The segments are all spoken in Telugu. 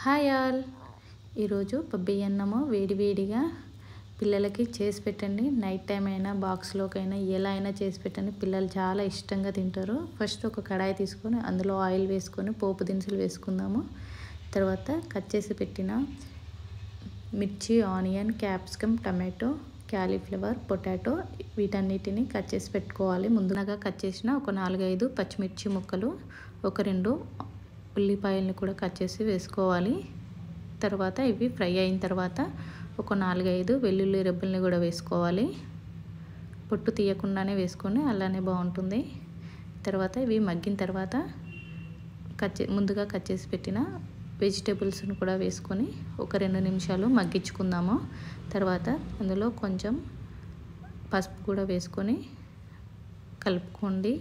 Hi all. ఈరోజు పబ్బి అన్నము వేడివేడిగా పిల్లలకి చేసి పెట్టండి. నైట్ టైం అయినా బాక్స్లోకైనా ఎలా అయినా చేసి పెట్టండి. పిల్లలు చాలా ఇష్టంగా తింటారు. ఫస్ట్ ఒక కడాయి తీసుకొని అందులో ఆయిల్ వేసుకొని పోపు దినుసులు వేసుకుందాము. తర్వాత కట్ చేసి పెట్టిన మిర్చి, onion, capsicum, tomato, cauliflower, potato వీటన్నిటిని కట్ చేసి పెట్టుకోవాలి. ముందుగా కట్ చేసిన ఒక 4-5 పచ్చిమిర్చి ముక్కలు, ఒక 2 ఉల్లిపాయలను కూడా కట్ చేసి వేసుకోవాలి. తర్వాత ఇవి ఫ్రై అయిన తర్వాత ఒక 4-5 వెల్లుల్లి రెబ్బల్ని కూడా వేసుకోవాలి. పొట్టు తీయకుండానే వేసుకొని అలానే బాగుంటుంది. తర్వాత ఇవి మగ్గిన తర్వాత ముందుగా కట్ చేసి పెట్టిన వెజిటేబుల్స్ని కూడా వేసుకొని ఒక 2 నిమిషాలు మగ్గించుకుందాము. తర్వాత అందులో కొంచెం పసుపు కూడా వేసుకొని కలుపుకోండి.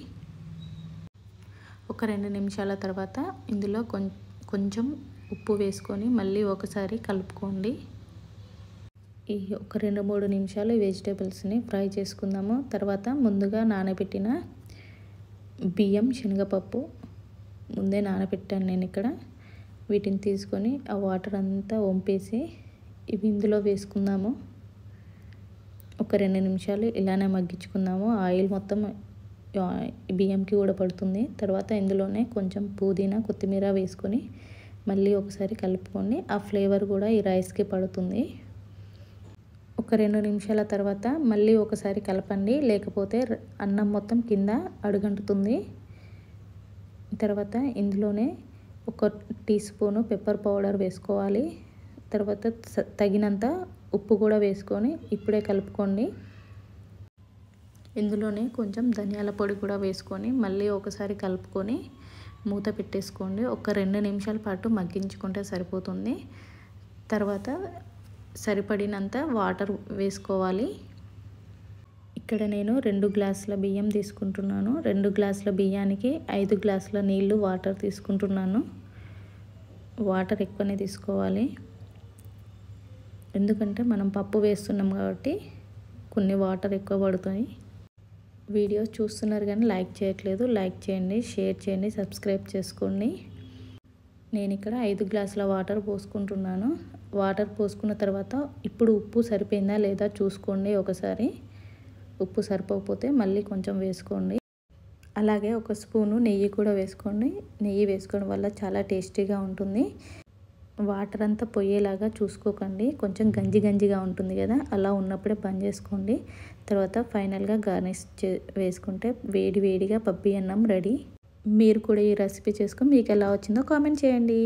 ఒక 2 నిమిషాల తర్వాత ఇందులో కొంచెం ఉప్పు వేసుకొని మళ్ళీ ఒకసారి కలుపుకోండి. ఈ ఒక 2-3 నిమిషాలు వెజిటేబుల్స్ని ఫ్రై చేసుకుందాము. తర్వాత ముందుగా నానబెట్టిన బియ్యం, శనగపప్పు ముందే నానబెట్టాను నేను ఇక్కడ. వీటిని తీసుకొని ఆ వాటర్ అంతా వంపేసి ఇవి ఇందులో వేసుకుందాము. ఒక 2 నిమిషాలు ఇలానే మగ్గించుకుందాము. ఆయిల్ మొత్తం బియ్యంకి కూడా పడుతుంది. తర్వాత ఇందులోనే కొంచెం పుదీనా, కొత్తిమీర వేసుకొని మళ్ళీ ఒకసారి కలుపుకోండి. ఆ ఫ్లేవర్ కూడా ఈ రైస్కి పడుతుంది. ఒక 2 నిమిషాల తర్వాత మళ్ళీ ఒకసారి కలపండి, లేకపోతే అన్నం మొత్తం కింద అడుగంటుతుంది. తర్వాత ఇందులోనే ఒక టీ స్పూను పెప్పర్ పౌడర్ వేసుకోవాలి. తర్వాత తగినంత ఉప్పు కూడా వేసుకొని ఇప్పుడే కలుపుకోండి. ఇందులోనే కొంచెం ధనియాల పొడి కూడా వేసుకొని మళ్ళీ ఒకసారి కలుపుకొని మూత పెట్టేసుకోండి. ఒక 2 నిమిషాల పాటు మగ్గించుకుంటే సరిపోతుంది. తర్వాత సరిపడినంత వాటర్ వేసుకోవాలి. ఇక్కడ నేను 2 గ్లాసుల బియ్యం తీసుకుంటున్నాను. 2 గ్లాసుల బియ్యానికి 5 గ్లాసుల నీళ్లు వాటర్ తీసుకుంటున్నాను. వాటర్ ఎక్కువనే తీసుకోవాలి, ఎందుకంటే మనం పప్పు వేస్తున్నాం కాబట్టి కొన్ని వాటర్ ఎక్కువ పడుతాయి. వీడియోస్ చూస్తున్నారు కానీ లైక్ చేయట్లేదు. లైక్ చేయండి, షేర్ చేయండి, సబ్స్క్రైబ్ చేసుకోండి. నేను ఇక్కడ 5 గ్లాసుల వాటర్ పోసుకుంటున్నాను. వాటర్ పోసుకున్న తర్వాత ఇప్పుడు ఉప్పు సరిపోయిందా లేదా చూసుకోండి. ఒకసారి ఉప్పు సరిపోకపోతే మళ్ళీ కొంచెం వేసుకోండి. అలాగే ఒక స్పూను నెయ్యి కూడా వేసుకోండి. నెయ్యి వేసుకోవడం వల్ల చాలా టేస్టీగా ఉంటుంది. వాటర్ అంతా పొయ్యేలాగా చూసుకోకండి, కొంచెం గంజిగా ఉంటుంది కదా, అలా ఉన్నప్పుడే బంద్ చేసుకోండి. తర్వాత ఫైనల్గా గార్నిష్ వేసుకుంటే వేడివేడిగా పబ్బి అన్నం రెడీ. మీరు కూడా ఈ రెసిపీ చేసుకొని మీకు ఎలా వచ్చిందో కామెంట్ చేయండి.